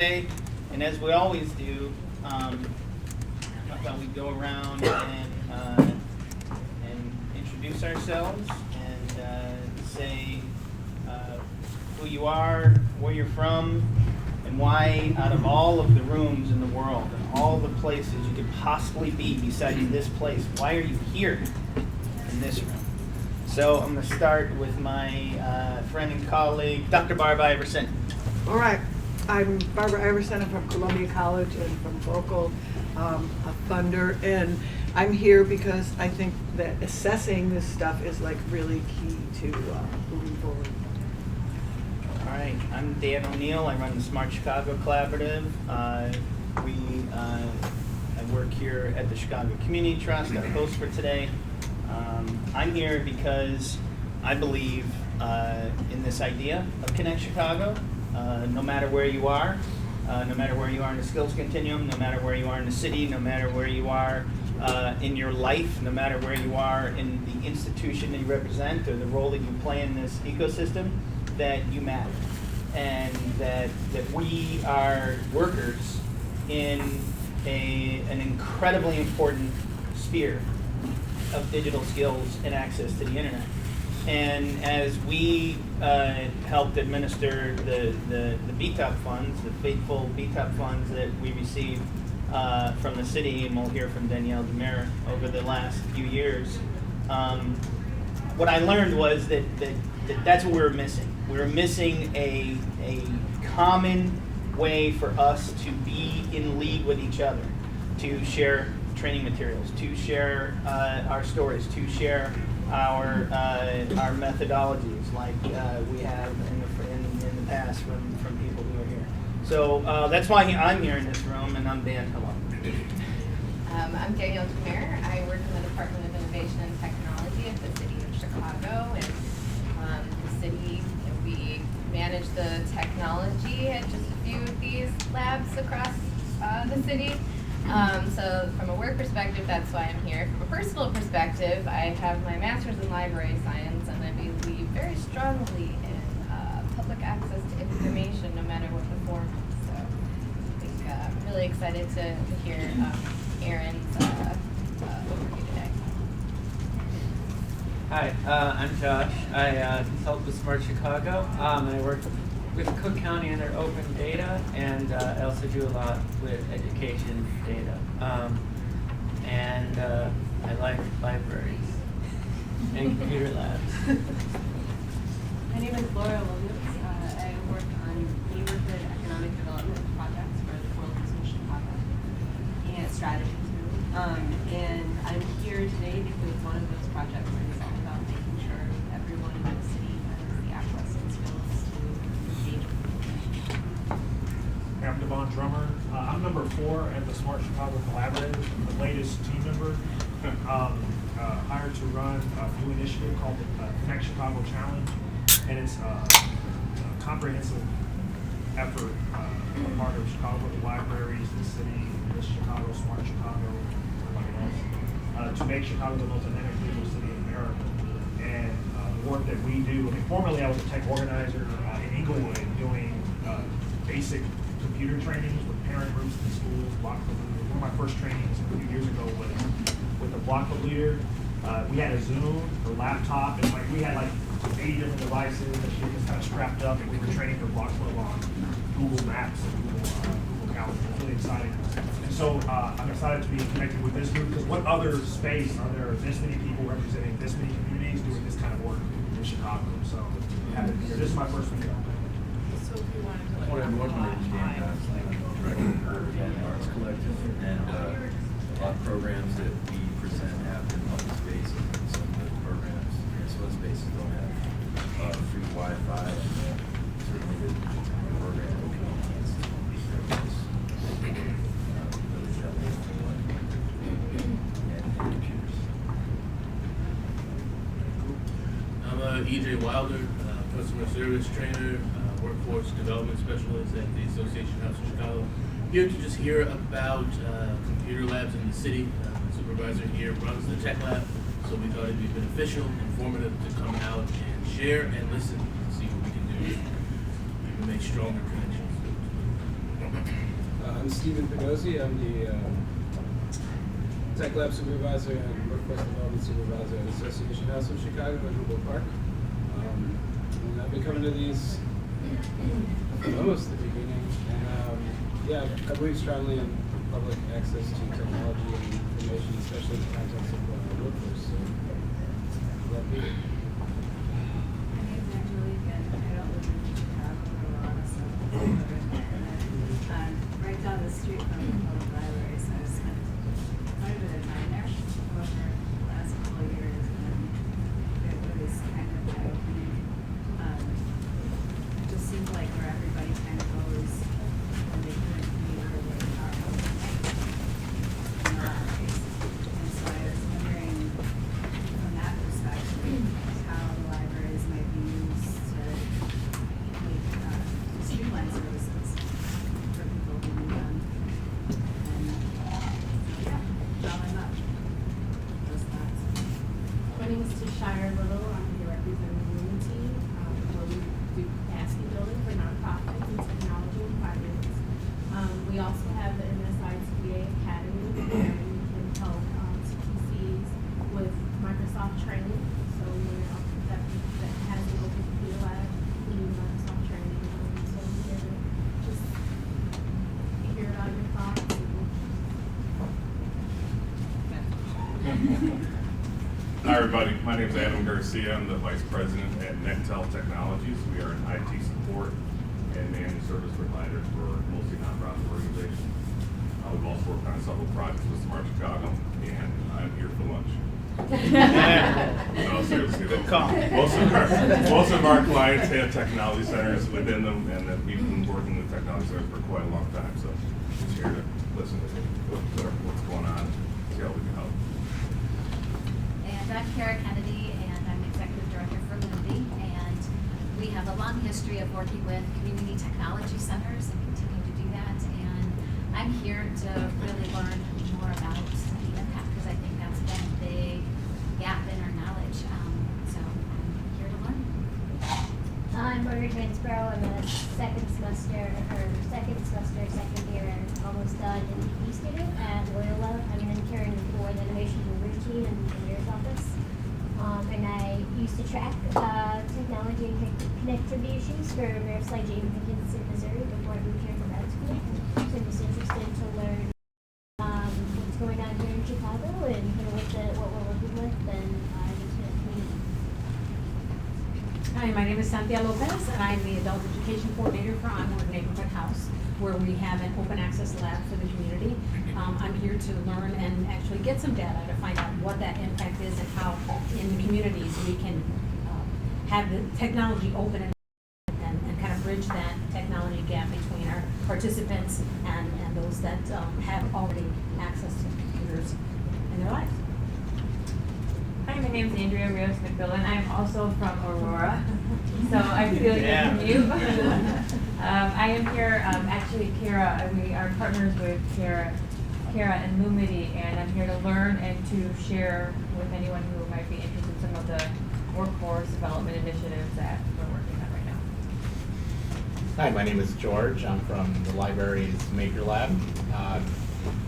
And as we always do, I thought we'd go around and introduce ourselves and say who you are, where you're from, and why out of all of the rooms in the world and all the places you could possibly be besides this place, why are you here in this room? So I'm going to start with my friend and colleague, Dr. Barb Iverson. All right. I'm Barbara Iverson. I'm from Columbia College and from Vocal Thunder, and I'm here because I think that assessing this stuff is like really key to moving forward. All right, I'm Dan O'Neill. I run the Smart Chicago Collaborative. I work here at the Chicago Community Trust, our host for today. I'm here because I believe in this idea of Connect Chicago. No matter where you are, no matter where you are in the skills continuum, no matter where you are in the city, no matter where you are in your life, no matter where you are in the institution that you represent or the role that you play in this ecosystem, that you matter. And that we are workers in an incredibly important sphere of digital skills and access to the internet. And as we helped administer the Meetup funds, the fateful Meetup funds that we received from the city, and we'll hear from Danielle Demir over the last few years, what I learned was that's what we were missing. We were missing a common way for us to be in league with each other, to share training materials, to share our stories, to share our methodologies like we have in the past from people who are here. So that's why I'm here in this room, and I'm Dan. Hello. I'm Danielle Demir. I work in the Department of Innovation and Technology at the City of Chicago, and the city, we manage the technology at just a few of these labs across the city. So from a work perspective, that's why I'm here. From a personal perspective, I have my master's in library science, and I believe very strongly in public access to information, no matter what the form is. So I think I'm really excited to hear Erin's overview today. Hi, I'm Josh. I consult with Smart Chicago, and I work with Cook County and their open data, and I also do a lot with education data. And I like libraries and computer labs. My name is Laura Williams. I work on neighborhood economic development projects for the World Business Chicago and strategy too. And I'm here today because one of those projects is all about making sure everyone in the city has the access and skills to engage with I'm Devon Drummer. I'm number 4 at the Smart Chicago Collaborative, the latest team member, hired to run a new initiative called the Connect Chicago Challenge, and it's a comprehensive effort on the part of Chicago, the libraries, the city, the Chicago, Smart Chicago, everybody else, to make Chicago the most dynamic digital city in America. And the work that we do, formerly I was a tech organizer in Inglewood doing basic computer trainings with parent groups in schools, block club leader. One of my first trainings a few years ago was with the block club leader. We had a Zoom, a laptop, and we had 80 different devices that she just kind of strapped up, and we were training for block club on Google Maps and Google Calendar. It was really exciting. And so I'm excited to be connected with this group, because what other space are there this many people representing this many communities doing this kind of work in Chicago? So this is my first meeting. So if you wanted to Morning, everyone. My name is Dan Director of the Arts Collective, and a lot of programs that we present have in public spaces, and some of the programs in some spaces don't have free Wi-Fi, and certainly the program that we can enhance really and computers. I'm EJ Wilder, customer service trainer, workforce development specialist at the Association House of Chicago. Here to just hear about computer labs in the city. The supervisor here runs the tech lab, so we thought it'd be beneficial, informative to come out and share and listen and see what we can do to make stronger connections. I'm Stephen Pedosi. I'm the Tech Lab Supervisor and Workforce Development Supervisor at Association House of Chicago in Humboldt Park. And I've been coming to these from almost the beginning. And yeah, I believe strongly in public access to technology and information, especially in the context of workforce. So, love meeting. My name's Angelique, and I don't live in Chicago, Aurora, so I'm right down the street from the public library, so I spent quite a bit of time there over the last couple of years, and it was kind of eye-opening. It just seems like where everybody kind of goes when they couldn't be where they are overnight in a lot of cases. And so I was wondering, from that perspective, how the libraries might be used to make streamline services for people who need them. And yeah, that's all I'm up. Those thoughts. My name is Tashira Little. I'm here representing the Lumen team, where we do capacity building for nonprofits and technology and finance. We also have the MSITA Academy, where we can help CTCs with Microsoft training. So we're that has an open computer lab, we need Microsoft training. So we're here to just hear about your thoughts. Hi everybody, my name is Adam Garcia. I'm the Vice President at Nettel Technologies. We are an IT support and managed service provider for mostly nonprofit organizations. We've also worked on several projects with Smart Chicago, and I'm here for lunch. No, seriously, Good call. most of our clients have technology centers within them, and that we've been working with technology centers for quite a long time. So just here to listen to what's going on, see how we can help. And I'm Kara Kennedy, and I'm Executive Director for Lumen, and we have a long history of working with community technology centers and continue to do that. And I'm here to really learn more about the impact, because I think that's been a big gap in our knowledge. So I'm here to learn. I'm Margaret Hansborough. I'm a second year, almost done MDP student at Loyola. I'm an intern for the Innovation and Routine in the Mayor's office. And I used to track technology and connectivity issues for Mayor's like James Pickens in Missouri before I moved here to grad school. So I'm just interested to learn what's going on here in Chicago and what we're working with and the community. Hi, my name is Cynthia Lopez, and I'm the Adult Education Coordinator for Onward Neighborhood House, where we have an open access lab for the community. I'm here to learn and actually get some data to find out what that impact is and how in the communities we can have the technology open and kind of bridge that technology gap between our participants and those that have already access to computers in their lives. Hi, my name is Andrea Rios McMillan. I'm also from Aurora, so I feel your commute. I am here, actually, Kara, we are partners with Kara and Lumity, and I'm here to learn and to share with anyone who might be interested in some of the workforce development initiatives that we're working on right now. Hi, my name is George. I'm from the library's Maker Lab,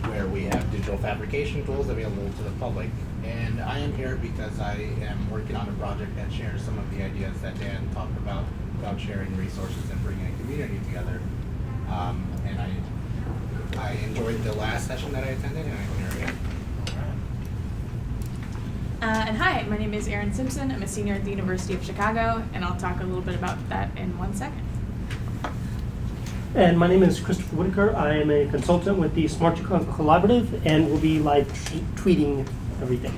where we have digital fabrication tools available to the public. And I am here because I am working on a project that shares some of the ideas that Dan talked about sharing resources and bringing a community together. And I enjoyed the last session that I attended, and I'm here again. And hi, my name is Erin Simpson. I'm a senior at the University of Chicago, and I'll talk a little bit about that in 1 second. And my name is Christopher Whitaker. I am a consultant with the Smart Chicago Collaborative, and will be live tweeting everything.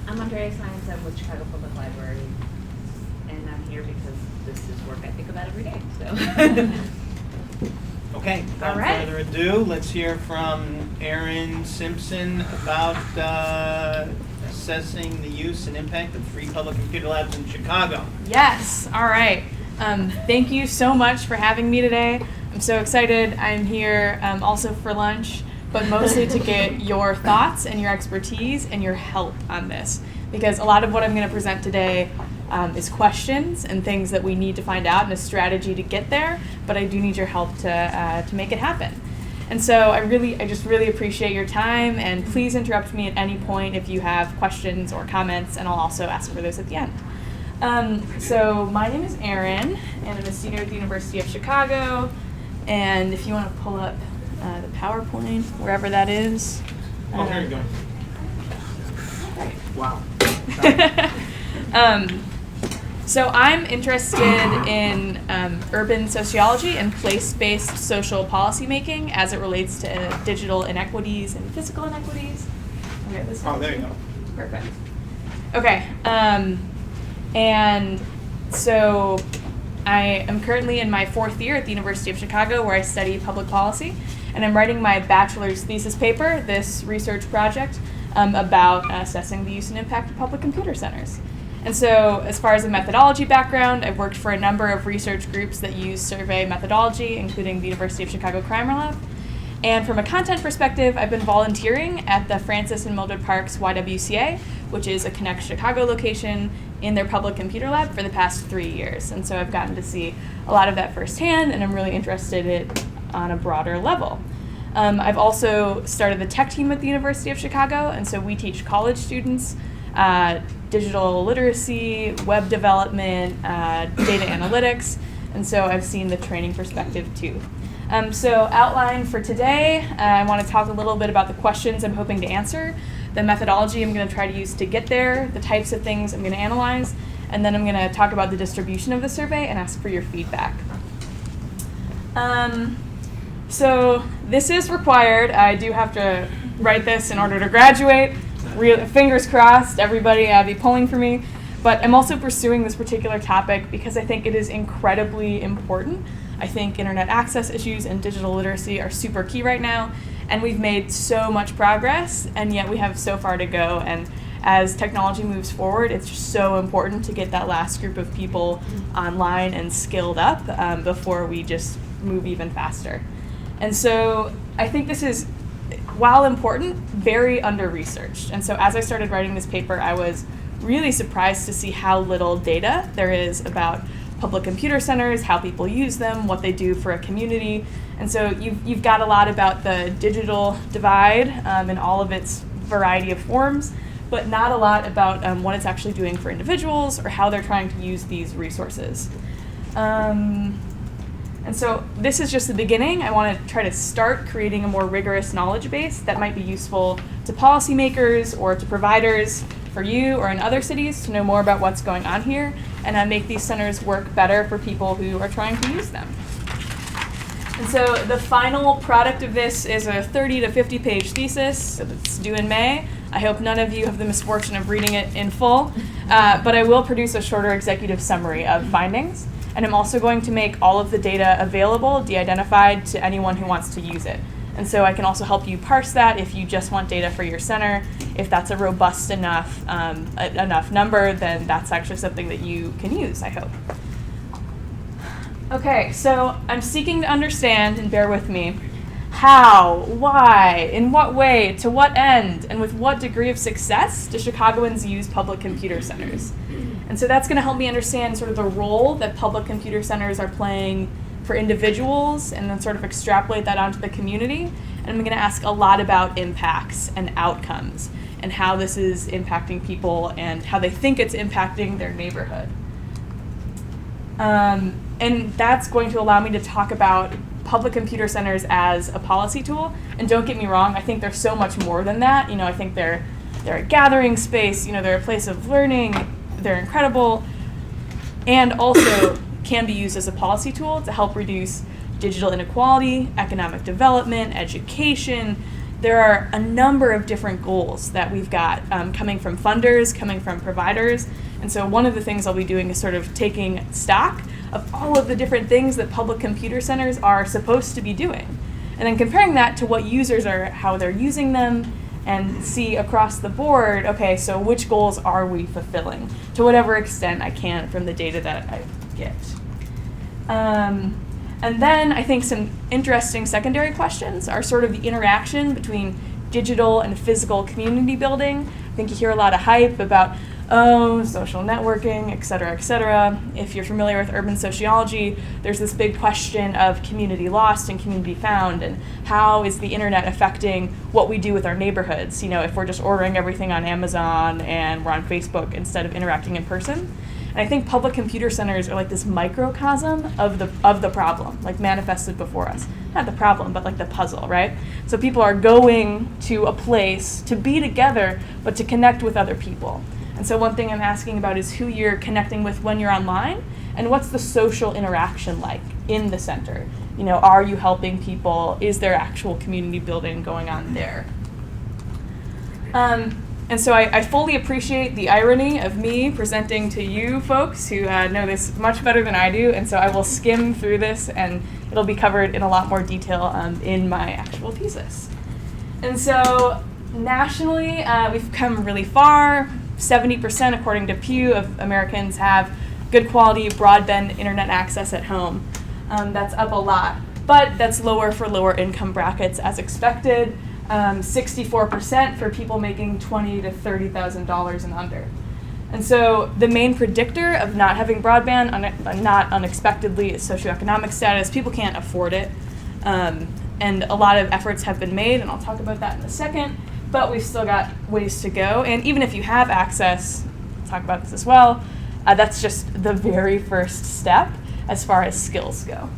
I'm Andrea Science. I'm with Chicago Public Library, and I'm here because this is work I think about every day. So. Okay, without further ado, let's hear from Erin Simpson about assessing the use and impact of free public computer labs in Chicago. Yes, all right. Thank you so much for having me today. I'm so excited. I'm here also for lunch, but mostly to get your thoughts and your expertise and your help on this. Because a lot of what I'm going to present today is questions and things that we need to find out and a strategy to get there, but I do need your help to make it happen. And so I just really appreciate your time, and please interrupt me at any point if you have questions or comments, and I'll also ask for those at the end. So my name is Erin, and I'm a senior at the University of Chicago, and if you want to pull up the PowerPoint, wherever that is. Oh, there you go. Wow. So I'm interested in urban sociology and place-based social policymaking as it relates to digital inequities and physical inequities. Okay, this Oh, there you go. Perfect. Okay, and so I am currently in my 4th year at the University of Chicago, where I study public policy, and I'm writing my bachelor's thesis paper, this research project, about assessing the use and impact of public computer centers. And so as far as a methodology background, I've worked for a number of research groups that use survey methodology, including the University of Chicago Crime Lab. And from a content perspective, I've been volunteering at the Francis and Mildred Parks YWCA, which is a Connect Chicago location, in their public computer lab for the past 3 years. And so I've gotten to see a lot of that firsthand, and I'm really interested in it on a broader level. I've also started the tech team at the University of Chicago, and so we teach college students digital literacy, web development, data analytics, and so I've seen the training perspective too. So outline for today, I want to talk a little bit about the questions I'm hoping to answer, the methodology I'm going to try to use to get there, the types of things I'm going to analyze, and then I'm going to talk about the distribution of the survey and ask for your feedback. So this is required. I do have to write this in order to graduate. Fingers crossed, everybody be pulling for me. But I'm also pursuing this particular topic because I think it is incredibly important. I think internet access issues and digital literacy are super key right now, and we've made so much progress, and yet we have so far to go. And as technology moves forward, it's just so important to get that last group of people online and skilled up before we just move even faster. And so I think this is, while important, very under-researched. And so as I started writing this paper, I was really surprised to see how little data there is about public computer centers, how people use them, what they do for a community. And so you've got a lot about the digital divide in all of its variety of forms, but not a lot about what it's actually doing for individuals or how they're trying to use these resources. And so this is just the beginning. I want to try to start creating a more rigorous knowledge base that might be useful to policymakers or to providers for you or in other cities to know more about what's going on here and make these centers work better for people who are trying to use them. And so the final product of this is a 30 to 50 page thesis that's due in May. I hope none of you have the misfortune of reading it in full, but I will produce a shorter executive summary of findings. And I'm also going to make all of the data available, de-identified, to anyone who wants to use it. And so I can also help you parse that if you just want data for your center. If that's a robust enough number, then that's actually something that you can use, I hope. Okay, so I'm seeking to understand, and bear with me, how, why, in what way, to what end, and with what degree of success do Chicagoans use public computer centers? And so that's going to help me understand sort of the role that public computer centers are playing for individuals, and then sort of extrapolate that onto the community. And I'm going to ask a lot about impacts and outcomes, and how this is impacting people and how they think it's impacting their neighborhood. And that's going to allow me to talk about public computer centers as a policy tool. And don't get me wrong, I think they're so much more than that. I think they're a gathering space, they're a place of learning, they're incredible, and also can be used as a policy tool to help reduce digital inequality, economic development, education. There are a number of different goals that we've got coming from funders, coming from providers. And so one of the things I'll be doing is sort of taking stock of all of the different things that public computer centers are supposed to be doing, and then comparing that to what users are, how they're using them, and see across the board, okay, so which goals are we fulfilling to whatever extent I can from the data that I get. And then I think some interesting secondary questions are sort of the interaction between digital and physical community building. I think you hear a lot of hype about, oh, social networking, et cetera, et cetera. If you're familiar with urban sociology, there's this big question of community lost and community found, and how is the internet affecting what we do with our neighborhoods? You know, if we're just ordering everything on Amazon and we're on Facebook instead of interacting in person. And I think public computer centers are like this microcosm of the problem, like manifested before us. Not the problem, but like the puzzle, right? So people are going to a place to be together, but to connect with other people. And so one thing I'm asking about is who you're connecting with when you're online, and what's the social interaction like in the center? You know, are you helping people? Is there actual community building going on there? And so I fully appreciate the irony of me presenting to you folks who know this much better than I do, and so I will skim through this, and it'll be covered in a lot more detail in my actual thesis. And so nationally, we've come really far. 70%, according to Pew, of Americans have good quality broadband internet access at home. That's up a lot, but that's lower for lower income brackets as expected. 64% for people making $20,000 to $30,000 and under. And so the main predictor of not having broadband, not unexpectedly, is socioeconomic status. People can't afford it. And a lot of efforts have been made, and I'll talk about that in a second, but we've still got ways to go. And even if you have access, I'll talk about this as well, that's just the very first step as far as skills go.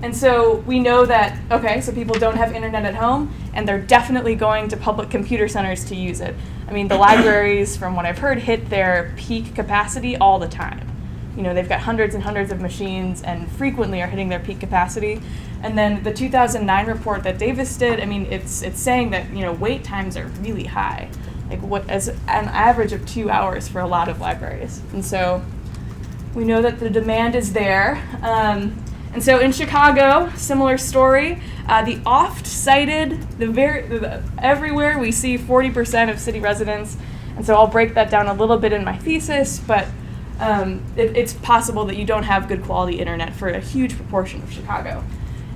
And so we know that, okay, so people don't have internet at home, and they're definitely going to public computer centers to use it. I mean, the libraries, from what I've heard, hit their peak capacity all the time. You know, they've got hundreds and hundreds of machines and frequently are hitting their peak capacity. And then the 2009 report that Davis did, I mean, it's saying that, you know, wait times are really high, like as an average of 2 hours for a lot of libraries. And so we know that the demand is there. And so in Chicago, similar story. The oft-cited, everywhere we see 40% of city residents. And so I'll break that down a little bit in my thesis, but it's possible that you don't have good quality internet for a huge proportion of Chicago.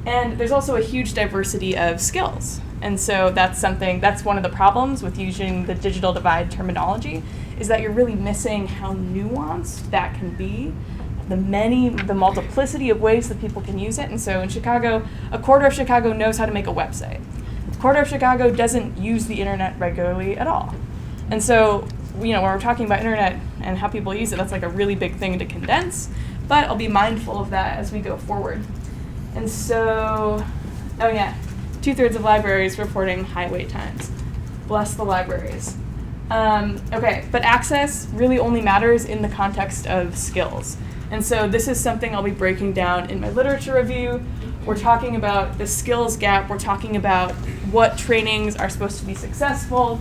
And there's also a huge diversity of skills. And so that's one of the problems with using the digital divide terminology, is that you're really missing how nuanced that can be, the multiplicity of ways that people can use it. And so in Chicago, a quarter of Chicago knows how to make a website. A quarter of Chicago doesn't use the internet regularly at all. And so, you know, when we're talking about internet and how people use it, that's like a really big thing to condense, but I'll be mindful of that as we go forward. And so, oh yeah, 2/3 of libraries reporting high wait times. Bless the libraries. Okay, but access really only matters in the context of skills. And so this is something I'll be breaking down in my literature review. We're talking about the skills gap. We're talking about what trainings are supposed to be successful,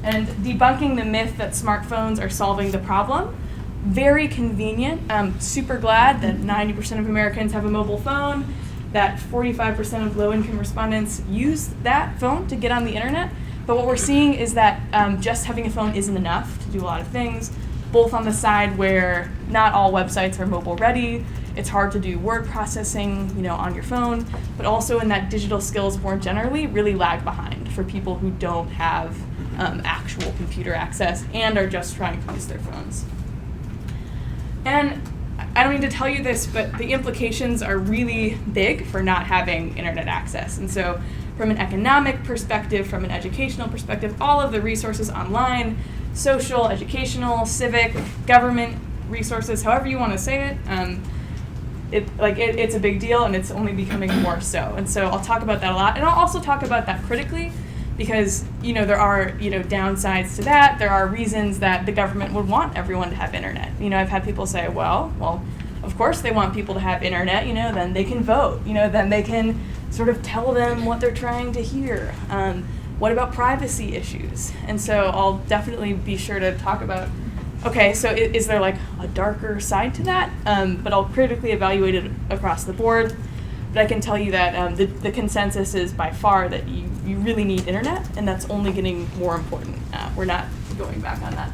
and debunking the myth that smartphones are solving the problem. Very convenient. I'm super glad that 90% of Americans have a mobile phone, that 45% of low-income respondents use that phone to get on the internet. But what we're seeing is that just having a phone isn't enough to do a lot of things, both on the side where not all websites are mobile ready. It's hard to do word processing, you know, on your phone, but also in that digital skills more generally really lag behind for people who don't have actual computer access and are just trying to use their phones. And I don't need to tell you this, but the implications are really big for not having internet access. And so from an economic perspective, from an educational perspective, all of the resources online, social, educational, civic, government resources, however you want to say it, it's a big deal, and it's only becoming more so. And so I'll talk about that a lot, and I'll also talk about that critically, because there are downsides to that. There are reasons that the government would want everyone to have internet. I've had people say, well, of course they want people to have internet. Then they can vote. Then they can sort of tell them what they're trying to hear. What about privacy issues? And so I'll definitely be sure to talk about, okay, so is there like a darker side to that? But I'll critically evaluate it across the board. But I can tell you that the consensus is by far that you really need internet, and that's only getting more important. We're not going back on that.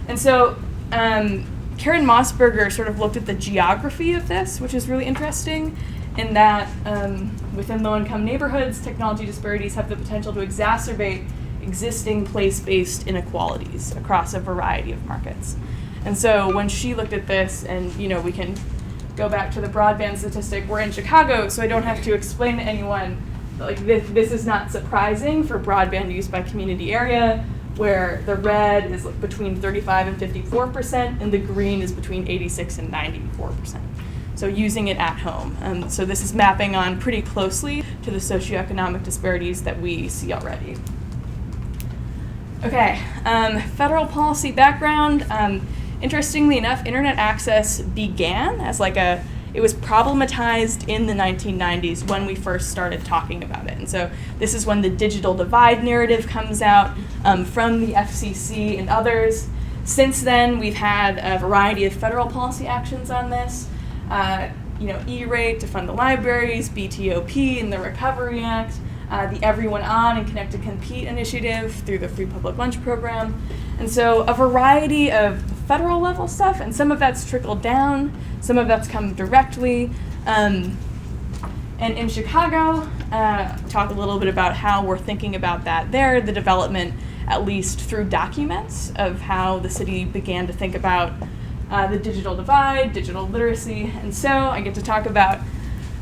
And so Karen Mossberger sort of looked at the geography of this, which is really interesting, in that within low-income neighborhoods, technology disparities have the potential to exacerbate existing place-based inequalities across a variety of markets. And so when she looked at this, and we can go back to the broadband statistic, we're in Chicago, so I don't have to explain to anyone, like this is not surprising for broadband use by community area, where the red is between 35 and 54%, and the green is between 86 and 94%. So using it at home. So this is mapping on pretty closely to the socioeconomic disparities that we see already. Okay, federal policy background. Interestingly enough, internet access began as it was problematized in the 1990s when we first started talking about it. And so this is when the digital divide narrative comes out from the FCC and others. Since then, we've had a variety of federal policy actions on this. E-rate to fund the libraries, BTOP and the Recovery Act, the Everyone On and Connect to Compete initiative through the Free Public Lunch Program. And so a variety of federal level stuff, and some of that's trickled down, some of that's come directly. And in Chicago, talk a little bit about how we're thinking about that there, the development, at least through documents, of how the city began to think about the digital divide, digital literacy. And so I get to talk about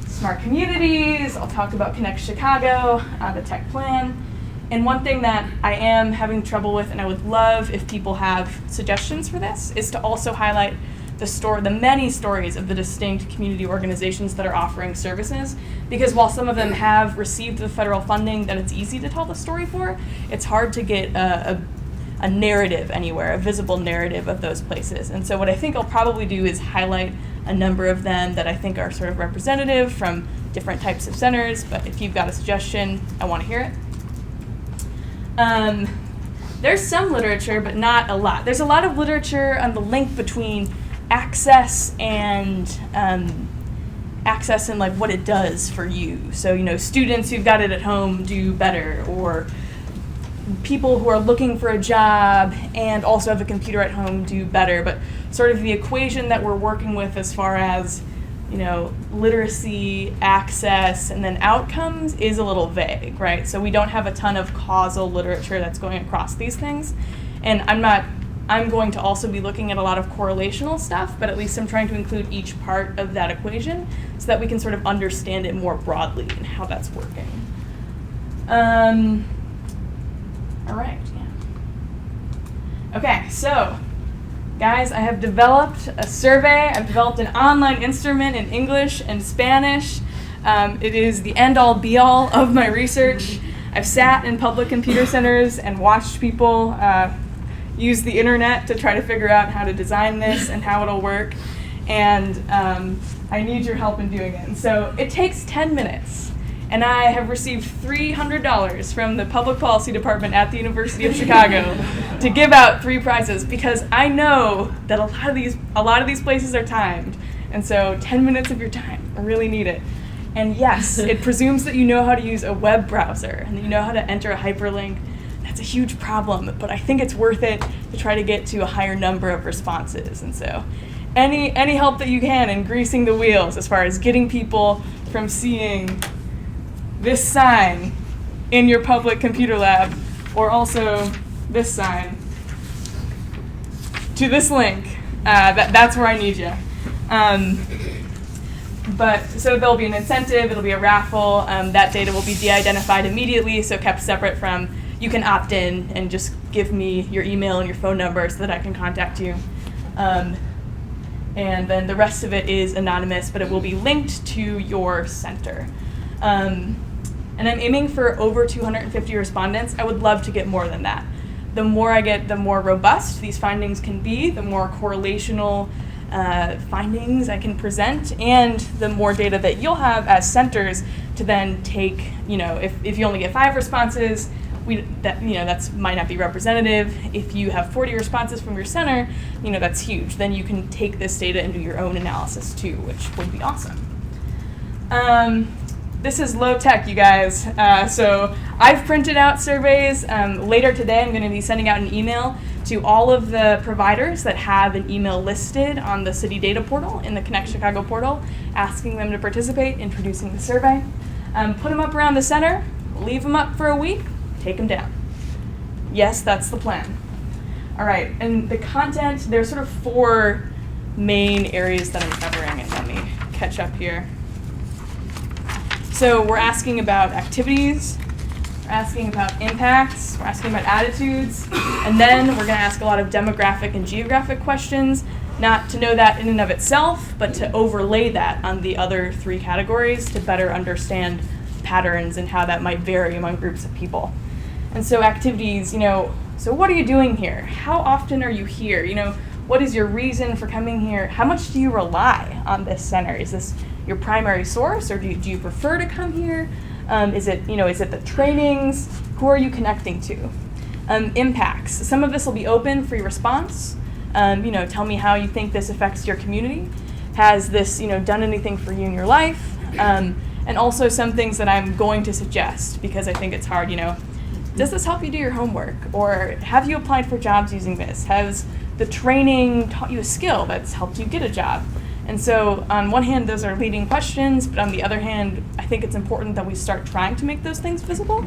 smart communities, I'll talk about Connect Chicago, the tech plan. And one thing that I am having trouble with, and I would love if people have suggestions for this, is to also highlight the many stories of the distinct community organizations that are offering services. Because while some of them have received the federal funding that it's easy to tell the story for, it's hard to get a narrative anywhere, a visible narrative of those places. And so what I think I'll probably do is highlight a number of them that I think are sort of representative from different types of centers, but if you've got a suggestion, I want to hear it. There's some literature, but not a lot. There's a lot of literature on the link between access and like what it does for you. So, students who've got it at home do better, or people who are looking for a job and also have a computer at home do better. But sort of the equation that we're working with as far as, literacy, access, and then outcomes is a little vague, right? So we don't have a ton of causal literature that's going across these things. And I'm going to also be looking at a lot of correlational stuff, but at least I'm trying to include each part of that equation so that we can sort of understand it more broadly and how that's working. All right, yeah. Okay, so guys, I have developed a survey. I've developed an online instrument in English and Spanish. It is the end-all, be-all of my research. I've sat in public computer centers and watched people use the internet to try to figure out how to design this and how it'll work. And I need your help in doing it. And so it takes 10 minutes. And I have received $300 from the Public Policy Department at the University of Chicago to give out 3 prizes, because I know that a lot of these places are timed. And so 10 minutes of your time, I really need it. And yes, it presumes that you know how to use a web browser and that you know how to enter a hyperlink. That's a huge problem, but I think it's worth it to try to get to a higher number of responses. And so any help that you can in greasing the wheels as far as getting people from seeing this sign in your public computer lab, or also this sign, to this link, that's where I need you. But so there'll be an incentive, it'll be a raffle, that data will be de-identified immediately, so kept separate from, you can opt in and just give me your email and your phone number so that I can contact you. And then the rest of it is anonymous, but it will be linked to your center. And I'm aiming for over 250 respondents. I would love to get more than that. The more I get, the more robust these findings can be, the more correlational findings I can present, and the more data that you'll have as centers to then take, if you only get 5 responses, that might not be representative. If you have 40 responses from your center, that's huge. Then you can take this data and do your own analysis too, which would be awesome. This is low tech, you guys. So I've printed out surveys. Later today, I'm going to be sending out an email to all of the providers that have an email listed on the city data portal, in the Connect Chicago portal, asking them to participate in producing the survey. Put them up around the center, leave them up for a week, take them down. Yes, that's the plan. All right, and the content, there's sort of 4 main areas that I'm covering, and let me catch up here. So we're asking about activities, we're asking about impacts, we're asking about attitudes, and then we're going to ask a lot of demographic and geographic questions, not to know that in and of itself, but to overlay that on the other 3 categories to better understand patterns and how that might vary among groups of people. And so activities, so what are you doing here? How often are you here? What is your reason for coming here? How much do you rely on this center? Is this your primary source, or do you prefer to come here? Is it the trainings? Who are you connecting to? Impacts. Some of this will be open, free response. Tell me how you think this affects your community. Has this, done anything for you in your life? And also some things that I'm going to suggest because I think it's hard, does this help you do your homework? Or have you applied for jobs using this? Has the training taught you a skill that's helped you get a job? And so on one hand, those are leading questions, but on the other hand, I think it's important that we start trying to make those things visible.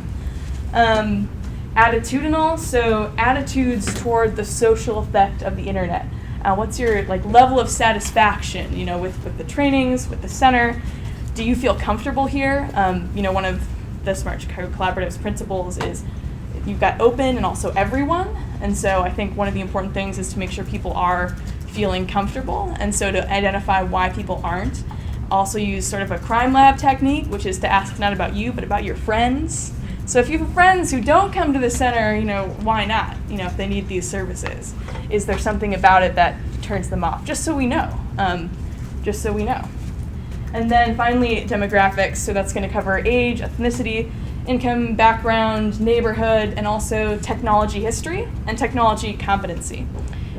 Attitudinal, so attitudes toward the social effect of the internet. What's your level of satisfaction, with the trainings, with the center? Do you feel comfortable here? One of the Smart Chicago Collaborative's principles is you've got open and also everyone. And so I think one of the important things is to make sure people are feeling comfortable. And so to identify why people aren't. Also use sort of a crime lab technique, which is to ask not about you, but about your friends. So if you have friends who don't come to the center, why not? If they need these services. Is there something about it that turns them off? Just so we know. And then finally, demographics. So that's going to cover age, ethnicity, income, background, neighborhood, and also technology history and technology competency.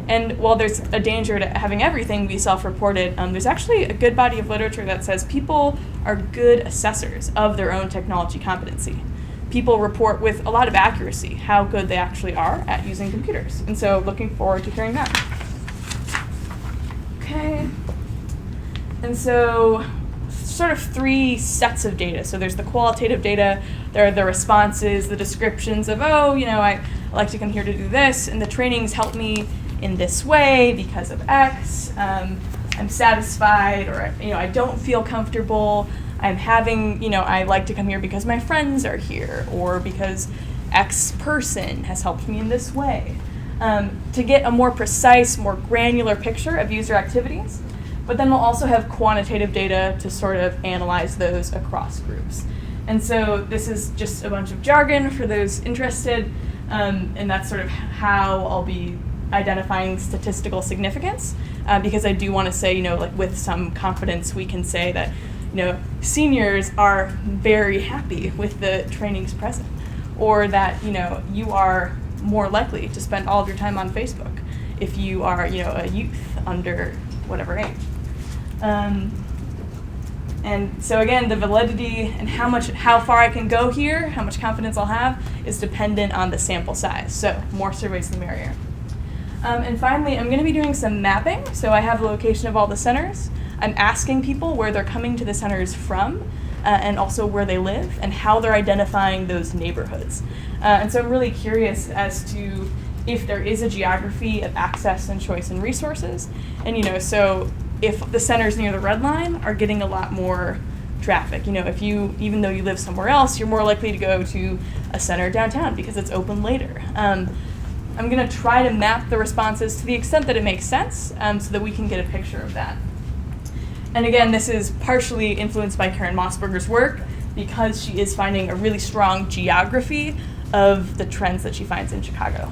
And while there's a danger to having everything be self-reported, there's actually a good body of literature that says people are good assessors of their own technology competency. People report with a lot of accuracy how good they actually are at using computers. And so looking forward to hearing that. Okay. And so sort of 3 sets of data. So there's the qualitative data, there are the responses, the descriptions of, I like to come here to do this, and the trainings help me in this way because of X. I'm satisfied, or I don't feel comfortable. I'm having, I like to come here because my friends are here, or because X person has helped me in this way. To get a more precise, more granular picture of user activities. But then we'll also have quantitative data to sort of analyze those across groups. And so this is just a bunch of jargon for those interested, and that's sort of how I'll be identifying statistical significance, because I do want to say, with some confidence we can say that, seniors are very happy with the trainings present, or that, you are more likely to spend all of your time on Facebook if you are, a youth under whatever age. And so again, the validity and how far I can go here, how much confidence I'll have, is dependent on the sample size. So more surveys, the merrier. And finally, I'm going to be doing some mapping. So I have the location of all the centers. I'm asking people where they're coming to the centers from, and also where they live, and how they're identifying those neighborhoods. And so I'm really curious as to if there is a geography of access and choice and resources. And so if the centers near the red line are getting a lot more traffic, if you, even though you live somewhere else, you're more likely to go to a center downtown because it's open later. I'm going to try to map the responses to the extent that it makes sense, so that we can get a picture of that. And again, this is partially influenced by Karen Mossberger's work because she is finding a really strong geography of the trends that she finds in Chicago.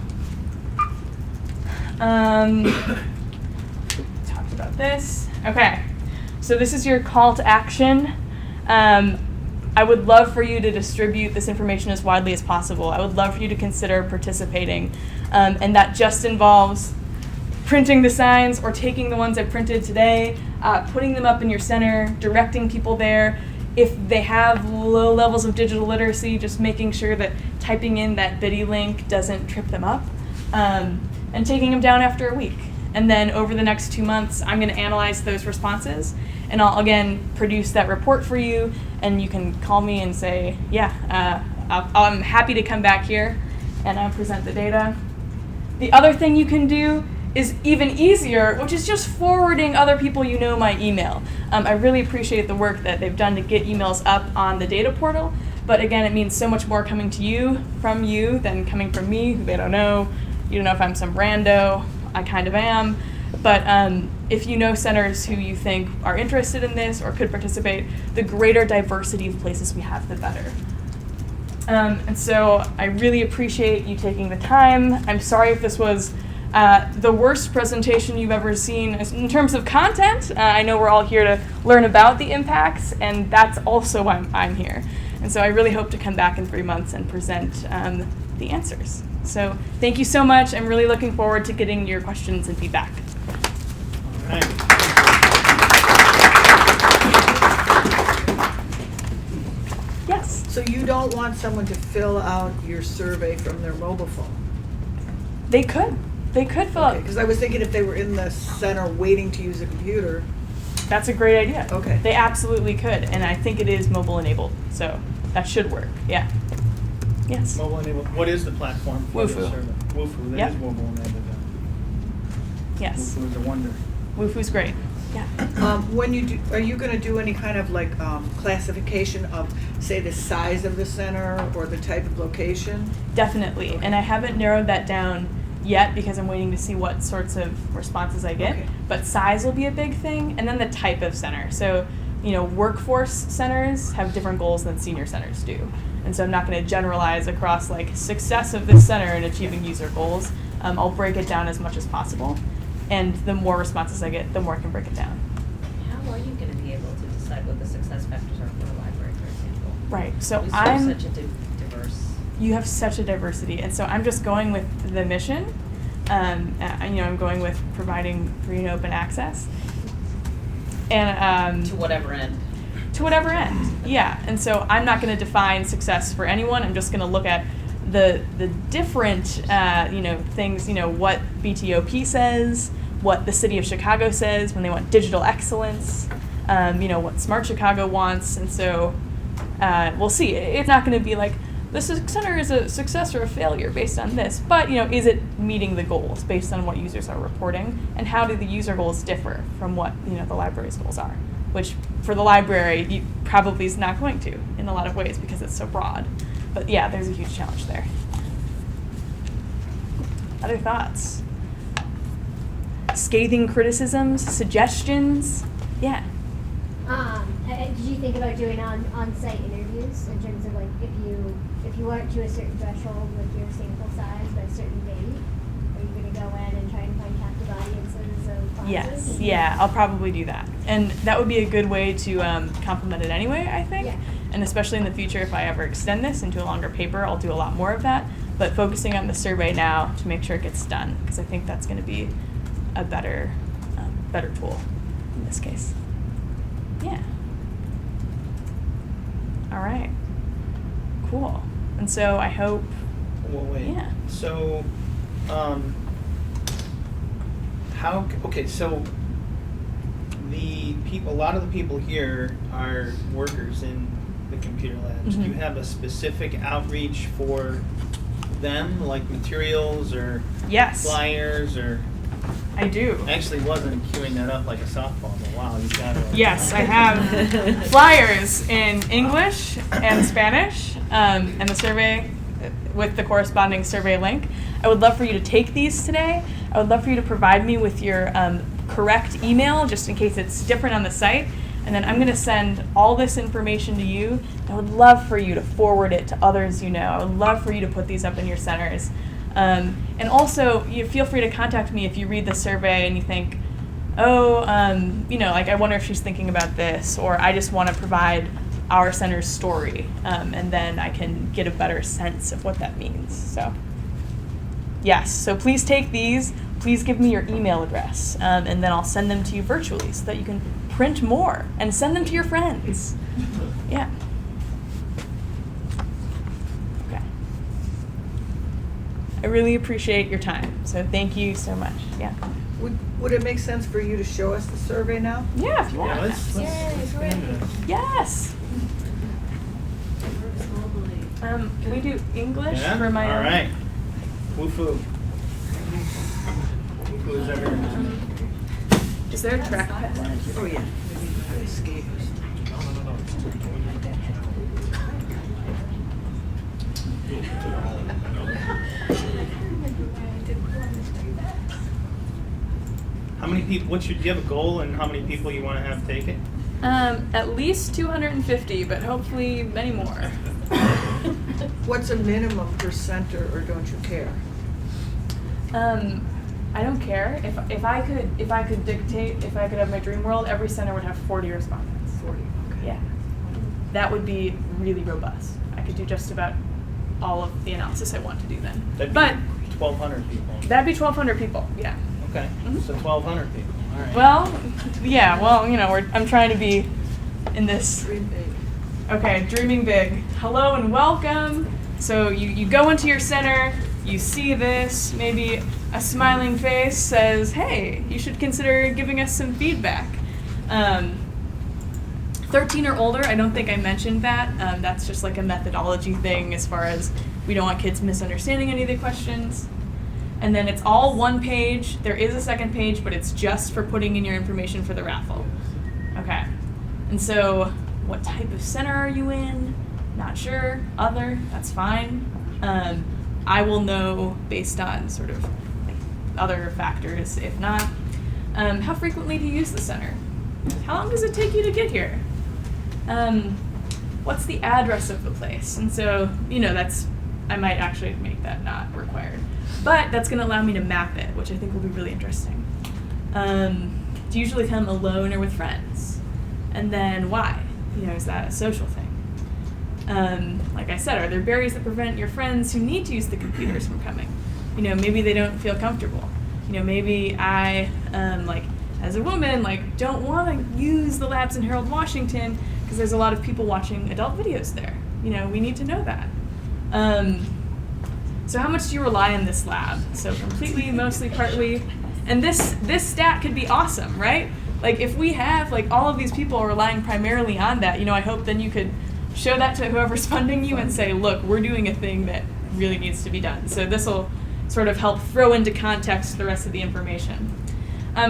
Talked about this. Okay, so this is your call to action. I would love for you to distribute this information as widely as possible. I would love for you to consider participating. And that just involves printing the signs or taking the ones I printed today, putting them up in your center, directing people there. If they have low levels of digital literacy, just making sure that typing in that BIDI link doesn't trip them up, and taking them down after a week. And then over the next 2 months, I'm going to analyze those responses, and I'll again produce that report for you, and you can call me and say, yeah, I'm happy to come back here and I present the data. The other thing you can do is even easier, which is just forwarding other people you know my email. I really appreciate the work that they've done to get emails up on the data portal, but again, it means so much more coming to you, from you, than coming from me, who they don't know. You don't know if I'm some rando. I kind of am. But if you know centers who you think are interested in this or could participate, the greater diversity of places we have, the better. And so I really appreciate you taking the time. I'm sorry if this was the worst presentation you've ever seen in terms of content. I know we're all here to learn about the impacts, and that's also why I'm here. And so I really hope to come back in 3 months and present the answers. So thank you so much. I'm really looking forward to getting your questions and feedback. All right. Yes? So you don't want someone to fill out your survey from their mobile phone? They could. They could fill out. Because I was thinking if they were in the center waiting to use a computer. That's a great idea. Okay. They absolutely could, and I think it is mobile enabled, so that should work. Yeah. Yes. Mobile enabled. What is the platform for the Woofoo. survey? Woofoo. That Yep. is mobile enabled. Yes. Woofoo is a wonder. Woofoo's great. Yeah. When you do, are you going to do any kind of like classification of, say, the size of the center or the type of location? Definitely, and I haven't narrowed that down yet because I'm waiting to see what sorts of responses I get. Okay. But size will be a big thing, and then the type of center. So, workforce centers have different goals than senior centers do. And so I'm not going to generalize across like success of this center in achieving user goals. I'll break it down as much as possible. And the more responses I get, the more I can break it down. How are you going to be able to decide what the success factors are for a library, for example? Right. So We serve I'm such a diverse. You have such a diversity, and so I'm just going with the mission. I'm going with providing free and open access. And To whatever end. To whatever end, yeah. And so I'm not going to define success for anyone. I'm just going to look at the different things. What BTOP says, what the city of Chicago says when they want digital excellence. What Smart Chicago wants, and so we'll see. It's not going to be like this center is a success or a failure based on this, but is it meeting the goals based on what users are reporting, and how do the user goals differ from what the library's goals are? Which for the library probably is not going to in a lot of ways because it's so broad. But yeah, there's a huge challenge there. Other thoughts? Scathing criticisms, suggestions? Yeah. Did you think about doing on-site interviews in terms of like if you weren't to a certain threshold with your sample size by a certain date, are you going to go in and try and find captive audiences of classes? Yes, yeah, I'll probably do that. And that would be a good way to complement it anyway, I think. Yeah. And especially in the future, if I ever extend this into a longer paper, I'll do a lot more of that. But focusing on the survey now to make sure it gets done, because I think that's going to be a better tool in this case. Yeah. All right. Cool. And so I hope. Well, wait. Yeah. So, so a lot of the people here are workers in the computer labs. Mm-hmm. Do you have a specific outreach for them, like materials or Yes. flyers or? I do. I actually wasn't queuing that up like a softball, but wow, you've got it. Yes, I have flyers in English and Spanish, and the survey with the corresponding survey link. I would love for you to take these today. I would love for you to provide me with your correct email, just in case it's different on the site. And then I'm going to send all this information to you. I would love for you to forward it to others you know. I would love for you to put these up in your centers. And also, you feel free to contact me if you read the survey and you think, I wonder if she's thinking about this, or I just want to provide our center's story, and then I can get a better sense of what that means. So, yes, so please take these. Please give me your email address, and then I'll send them to you virtually so that you can print more and send them to your friends. Yeah. Okay. I really appreciate your time, so thank you so much. Yeah. Would it make sense for you to show us the survey now? Yeah, if you want. Yeah, let's get into it. Yes. Can we do English Yeah? for my All right. Woo-foo. Woo-foo is everyone. Is there a trackpad? Oh, yeah. Escape. How many people, do you have a goal and how many people you want to have take it? At least 250, but hopefully many more. What's a minimum per center, or don't you care? I don't care. If I could dictate, if I could have my dream world, every center would have 40 respondents. 40, okay. Yeah. That would be really robust. I could do just about all of the analysis I want to do then. That'd be but 1,200 people. That'd be 1,200 people, yeah. Okay, so 1,200 people, all right. Well, yeah, well, you know, I'm trying to be in this. Dream big. Okay, dreaming big. Hello and welcome. So you go into your center, you see this, maybe a smiling face says, hey, you should consider giving us some feedback. 13 or older, I don't think I mentioned that. That's just like a methodology thing as far as we don't want kids misunderstanding any of the questions. And then it's all one page. There is a second page, but it's just for putting in your information for the raffle. Okay. And so what type of center are you in? Not sure. Other, that's fine. I will know based on sort of other factors, if not. How frequently do you use the center? How long does it take you to get here? What's the address of the place? And so, you know, I might actually make that not required. But that's going to allow me to map it, which I think will be really interesting. Do you usually come alone or with friends? And then why? You know, is that a social thing? Like I said, are there barriers that prevent your friends who need to use the computers from coming? You know, maybe they don't feel comfortable. You know, maybe I, like, as a woman, like, don't want to use the labs in Harold, Washington, because there's a lot of people watching adult videos there. You know, we need to know that. So how much do you rely on this lab? So completely, mostly, partly. And this stat could be awesome, right? Like if we have like all of these people are relying primarily on that, you know, I hope then you could show that to whoever's funding you and say, look, we're doing a thing that really needs to be done. So this will sort of help throw into context the rest of the information.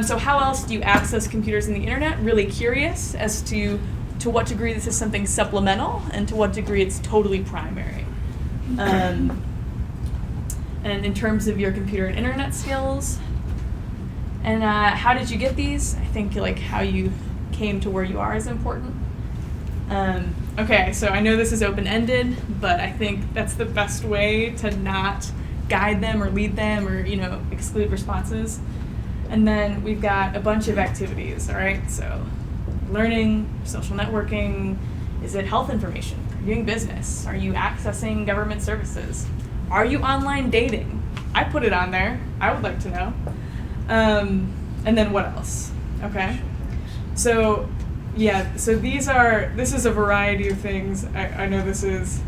So how else do you access computers and the internet? Really curious as to what degree this is something supplemental and to what degree it's totally primary. And in terms of your computer and internet skills. And how did you get these? I think like how you came to where you are is important. Okay, so I know this is open-ended, but I think that's the best way to not guide them or lead them or, you know, exclude responses. And then we've got a bunch of activities, all right? So learning, social networking, is it health information? Are you doing business? Are you accessing government services? Are you online dating? I put it on there. I would like to know. And then what else? Okay. So yeah, so this is a variety of things. I know this is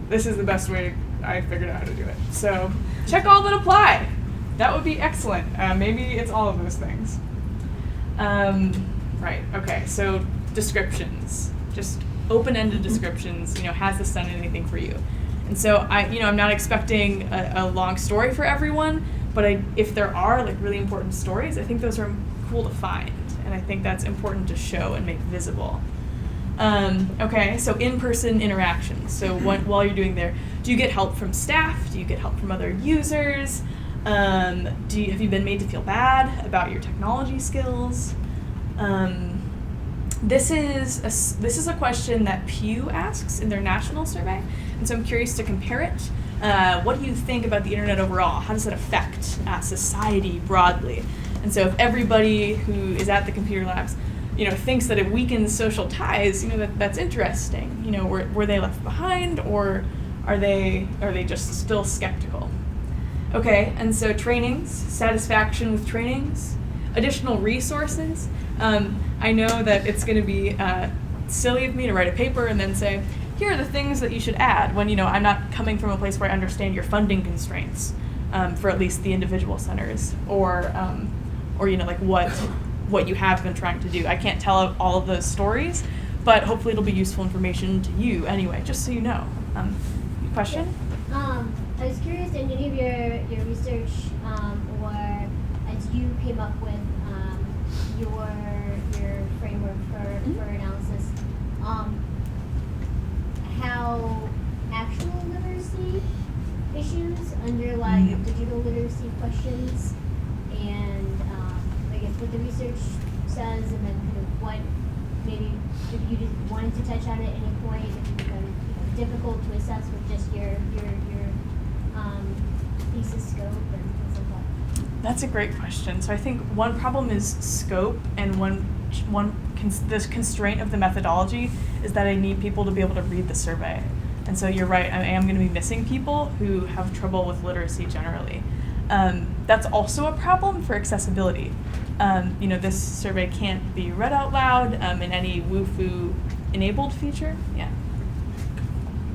the best way I figured out how to do it. So check all that apply. That would be excellent. Maybe it's all of those things. Right, okay, so descriptions. Just open-ended descriptions, you know, has this done anything for you? And so I'm not expecting a long story for everyone, but if there are like really important stories, I think those are cool to find. And I think that's important to show and make visible. Okay, so in-person interactions. So while you're doing there, do you get help from staff? Do you get help from other users? Have you been made to feel bad about your technology skills? This is a question that Pew asks in their national survey, and so I'm curious to compare it. What do you think about the internet overall? How does it affect society broadly? And so if everybody who is at the computer labs, you know, thinks that it weakens social ties, you know, that's interesting. You know, were they left behind, or are they just still skeptical? Okay, and so trainings, satisfaction with trainings, additional resources. I know that it's going to be silly of me to write a paper and then say, here are the things that you should add, when, you know, I'm not coming from a place where I understand your funding constraints for at least the individual centers, or you know, like what you have been trying to do. I can't tell all of those stories, but hopefully it'll be useful information to you anyway, just so you know. Question? I was curious in any of your research, or as you came up with your framework for analysis, how actual literacy issues underlie digital literacy questions, and I guess what the research says, and then kind of what maybe if you just wanted to touch on it at any point, if it become difficult to assess with just your thesis scope and things like that. That's a great question. So I think one problem is scope, and this constraint of the methodology is that I need people to be able to read the survey. And so you're right, I am going to be missing people who have trouble with literacy generally. That's also a problem for accessibility. This survey can't be read out loud in any WooFoo enabled feature. Yeah.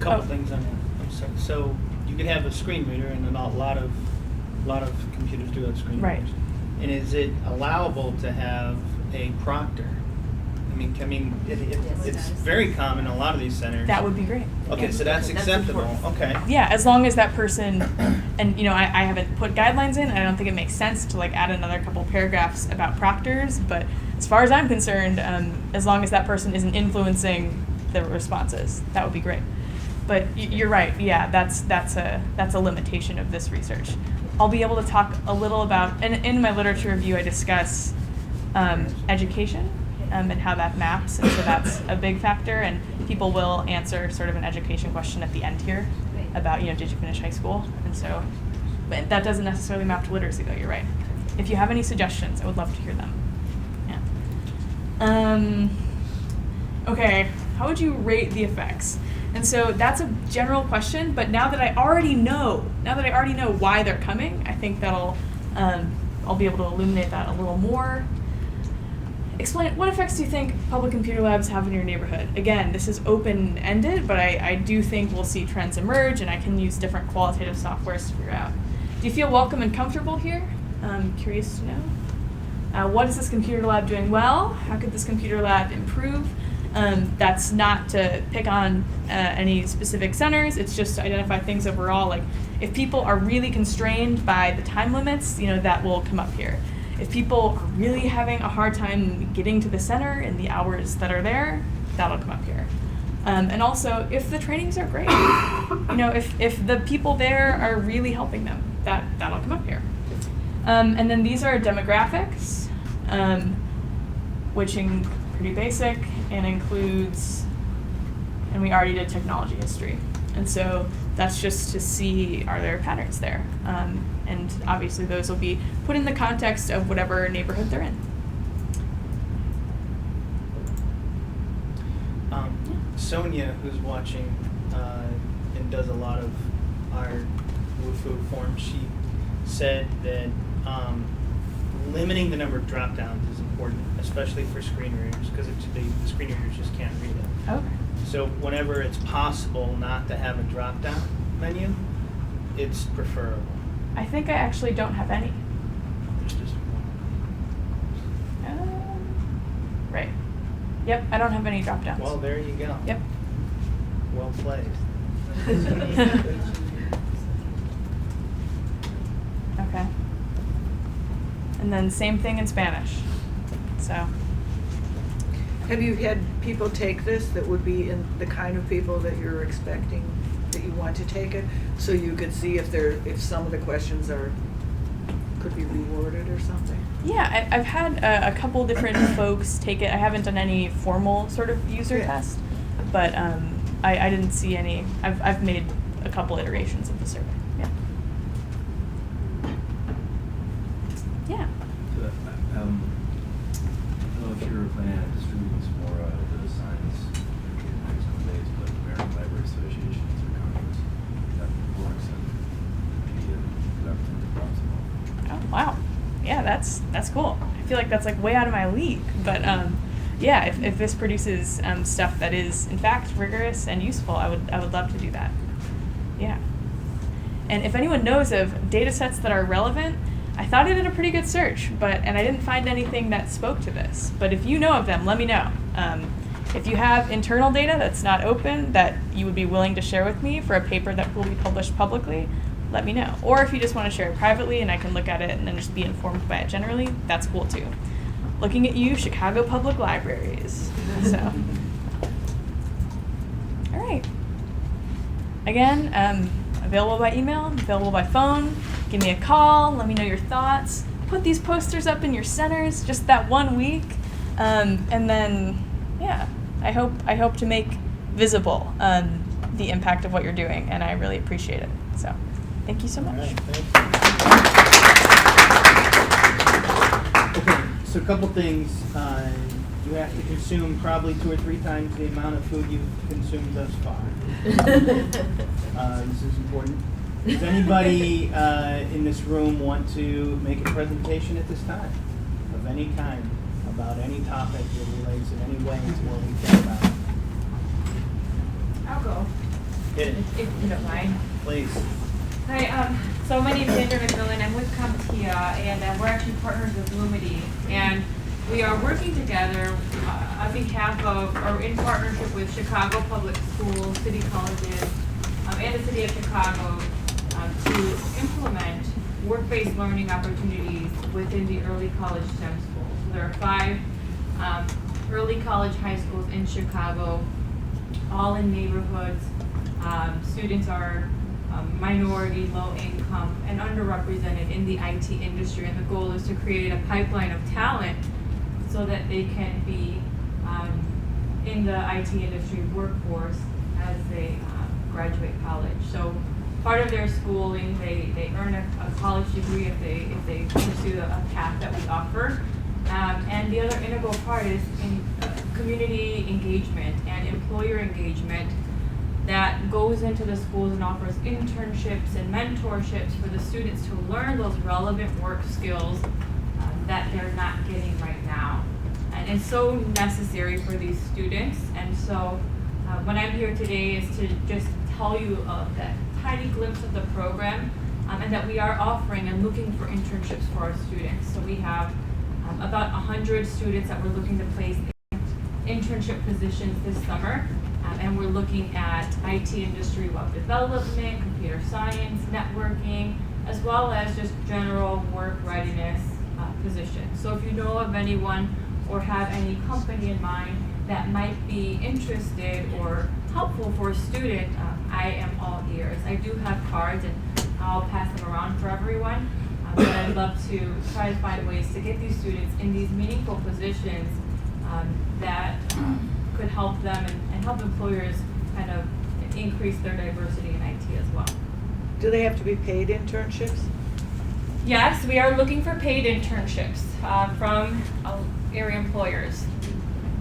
Couple things on that. I'm sorry. So you could have a screen reader, and a lot of computers do have screen Right. readers. And is it allowable to have a proctor? It's very common in a lot of these centers. That would be great. Okay, so that's acceptable. Okay. Yeah, as long as that person, and I haven't put guidelines in. I don't think it makes sense to add another couple paragraphs about proctors. But as far as I'm concerned, as long as that person isn't influencing the responses, that would be great. But you're right. Yeah, that's a limitation of this research. I'll be able to talk a little about, and in my literature review, I discuss education. And how that maps, and so that's a big factor, and people will answer sort of an education question at the end here about, did you finish high school? And so, but that doesn't necessarily map to literacy though, you're right. If you have any suggestions, I would love to hear them. Yeah. Okay, how would you rate the effects? And so that's a general question, but now that I already know why they're coming, I think that'll, I'll be able to illuminate that a little more. Explain, what effects do you think public computer labs have in your neighborhood? Again, this is open-ended, but I do think we'll see trends emerge, and I can use different qualitative softwares to figure out. Do you feel welcome and comfortable here? I'm curious to know. What is this computer lab doing well? How could this computer lab improve? That's not to pick on any specific centers, it's just to identify things overall. Like, if people are really constrained by the time limits, that will come up here. If people are really having a hard time getting to the center in the hours that are there, that'll come up here. And also, if the trainings are great, if the people there are really helping them, that'll come up here. And then these are demographics, which are pretty basic and includes, and we already did technology history. And so that's just to see, are there patterns there? And obviously those will be put in the context of whatever neighborhood they're in. Sonia, who's watching and does a lot of our WooFoo forms, she said that limiting the number of dropdowns is important, especially for screen readers, because the screen readers just can't read it. Okay. So whenever it's possible not to have a drop-down menu, it's preferable. I think I actually don't have any. There's just one. Right. Yep, I don't have any drop-downs. Well, there you go. Yep. Well played. Okay. And then same thing in Spanish. So. Have you had people take this that would be in the kind of people that you're expecting, that you want to take it, so you could see if some of the questions could be reworded or something? Yeah, I've had a couple different folks take it. I haven't done any formal sort of user test, but I didn't see any. I've made a couple iterations of the survey. Yeah. Yeah. So, I don't know if you're planning on distributing some more of the signs in the next couple days, but the American Library Association is a conference that works and media representative brought some over. Oh wow. Yeah, that's cool. I feel like that's like way out of my league, but yeah, if this produces stuff that is in fact rigorous and useful, I would love to do that. Yeah. And if anyone knows of data sets that are relevant, I thought I did a pretty good search, and I didn't find anything that spoke to this. But if you know of them, let me know. If you have internal data that's not open that you would be willing to share with me for a paper that will be published publicly, let me know. Or if you just want to share it privately and I can look at it and then just be informed by it generally, that's cool too. Looking at you, Chicago Public Libraries. So, all right. Again, available by email, available by phone. Give me a call. Let me know your thoughts. Put these posters up in your centers just that 1 week, and then, yeah, I hope to make visible the impact of what you're doing, and I really appreciate it. So, thank you so much. All right, thank you. Okay, so a couple things. You have to consume probably 2 or 3 times the amount of food you've consumed thus far. This is important. Does anybody in this room want to make a presentation at this time of any kind about any topic that relates in any way to what we care about? I'll go. Hit it. If you don't mind. Please. Hi, so my name is Andrea McMillan. I'm with CompTIA, and we're actually partners with MIDI. And we are working together on behalf of, or in partnership with Chicago Public Schools, city colleges, and the city of Chicago to implement work-based learning opportunities within the early college STEM schools. So there are 5 early college high schools in Chicago, all in neighborhoods. Students are minority, low income, and underrepresented in the IT industry, and the goal is to create a pipeline of talent so that they can be in the IT industry workforce as they graduate college. So part of their schooling, they earn a college degree if they pursue a path that we offer. And the other integral part is in community engagement and employer engagement that goes into the schools and offers internships and mentorships for the students to learn those relevant work skills that they're not getting right now. And it's so necessary for these students. And so what I'm here today is to just tell you that tiny glimpse of the program and that we are offering and looking for internships for our students. So we have about 100 students that we're looking to place in internship positions this summer. And we're looking at IT industry, web development, computer science, networking, as well as just general work readiness positions. So if you know of anyone or have any company in mind that might be interested or helpful for a student, I am all ears. I do have cards and I'll pass them around for everyone, but I'd love to try to find ways to get these students in these meaningful positions that could help them and help employers kind of increase their diversity in IT as well. Do they have to be paid internships? Yes, we are looking for paid internships from area employers.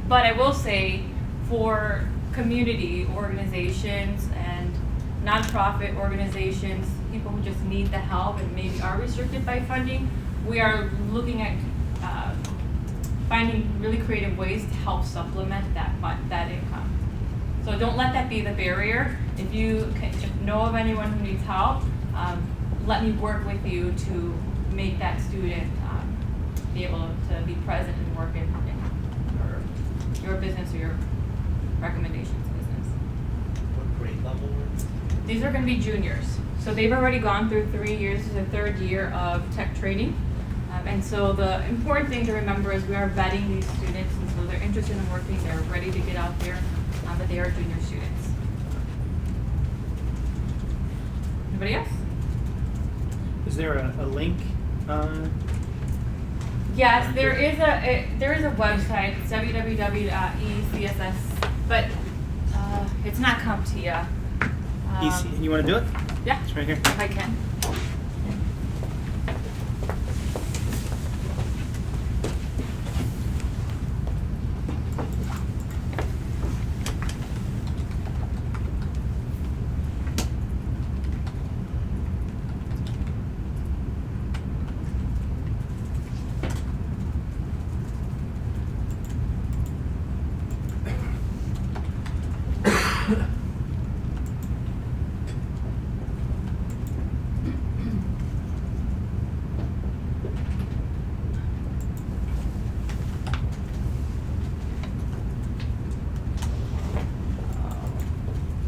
But I will say for community organizations and nonprofit organizations, people who just need the help and maybe are restricted by funding, we are looking at finding really creative ways to help supplement that income. So don't let that be the barrier. If you know of anyone who needs help, let me work with you to make that student be able to be present and work in your business or your recommendations business. What grade level? These are going to be juniors. So they've already gone through 3 years. This is the 3rd year of tech training. And so the important thing to remember is we are vetting these students, and so they're interested in working, they're ready to get out there, but they are junior students. Anybody else? Is there a link? Yes, there is a website, it's www.ecss, but it's not CompTIA. You want to do it? Yeah. It's right here. If I can.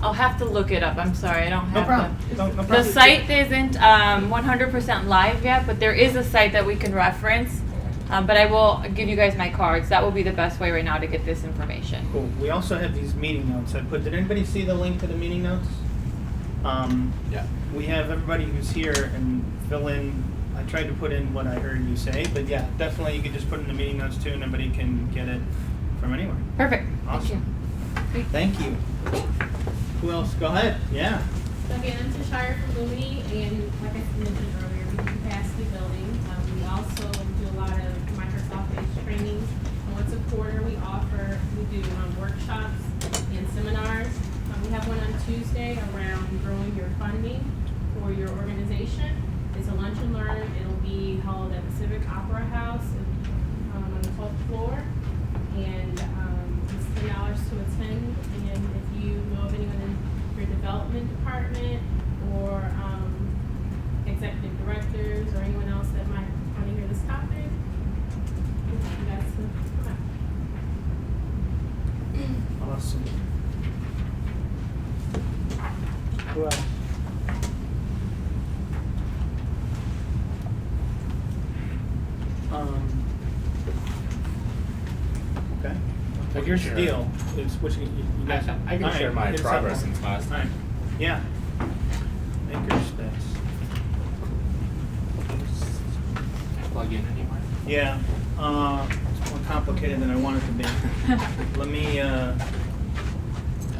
I'll have to look it up. I'm sorry, I don't have No problem. No the problem. site isn't 100% live yet, but there is a site that we can reference. But I will give you guys my cards. That will be the best way right now to get this information. Cool. We also have these meeting notes I put. Did anybody see the link to the meeting notes? Yeah. We have everybody who's here and fill in. I tried to put in what I heard you say, but yeah, definitely you could just put in the meeting notes too, and everybody can get it from anywhere. Perfect. Awesome. Thank you. Who else? Go ahead. Yeah. So again, I'm Tashira from Lumini, and like I mentioned earlier, we do capacity building. We also do a lot of Microsoft-based trainings. And once a quarter, we do workshops and seminars. We have one on Tuesday around growing your funding for your organization. It's a lunch and learn. It'll be held at the Civic Opera House on the 12th floor. And it's $10 to attend. And if you know of anyone in your development department or executive directors or anyone else that might want to hear this topic, you guys can come out. Awesome. Who else? Okay. I can Here's the share. deal. It's which you guys. I can all right, share my hit us up progress on it. since last All right. time. Yeah. Makerspace. Plug in anywhere? Yeah. It's more complicated than I want it to be. Let me.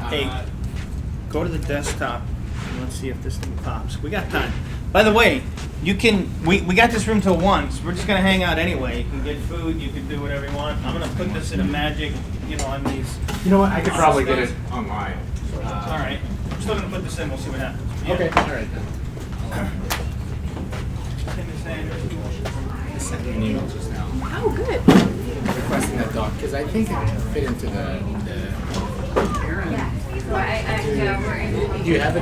Hey, go to the desktop and let's see if this thing pops. We got time. By the way, you can. We got this room till 1, so we're just gonna hang out anyway. You can get food. You can do whatever you want. I'm gonna put this in a magic. On these. You know what? I could probably get it online. All right. I'm still gonna put this in. We'll see what happens. Okay. All right then. I sent you an email just now. Oh, good. Requesting that doc because I think it fit into the. Yeah. So we're in. Do you have it?